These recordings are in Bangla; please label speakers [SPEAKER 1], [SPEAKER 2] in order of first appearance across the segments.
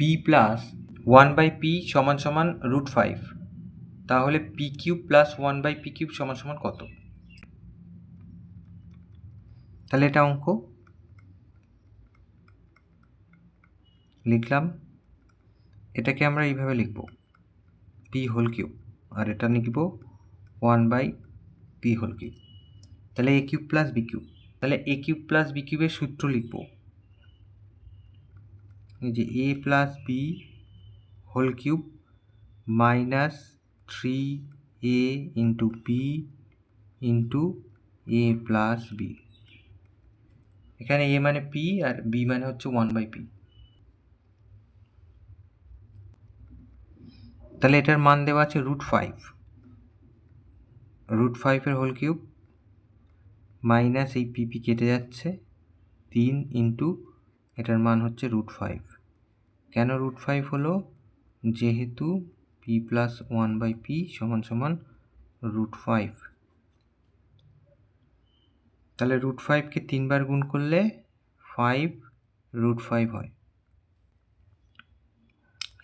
[SPEAKER 1] পি প্লাস 1/p সমান সমান √5, তাহলে P cube plus 1/p cube সমান সমান কত? তাহলে এটা অঙ্ক লিখলাম। এটাকে আমরা এইভাবে লিখব, পি হোল কিউব, আর এটা লিখব 1/p হোল কিউব। তাহলে a cube plus b cube, তাহলে এ কিউব প্লাস বি কিউবের সূত্র লিখব, এই যে A plus B whole cube minus 3a into B into A plus B. এখানে এ মানে পি আর বি মানে হচ্ছে 1/p। তাহলে এটার মান দেওয়া আছে √5, √5 হোল কিউব মাইনাস এই পিপি কেটে যাচ্ছে 3 ইন্টু এটার মান হচ্ছে √5। কেন √5 হলো? যেহেতু পি প্লাস 1/p সমান সমান √5। তাহলে √5কে 3 বার গুণ করলে 5 √5 হয়।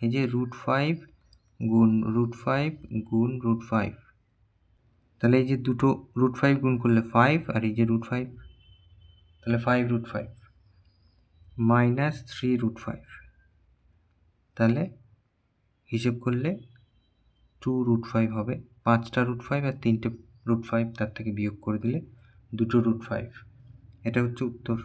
[SPEAKER 1] এই যে √5 গুণ √5 গুণ √5, তাহলে এই যে দুটো √5 গুণ করলে 5 আর এই যে √5, তাহলে 5 √5 মাইনাস 3 √5, তাহলে হিসেব করলে 2 √5 হবে। 5টা √5 আর 3টে √5 তার থেকে বিয়োগ করে দিলে 2টো √5। এটা হচ্ছে উত্তর।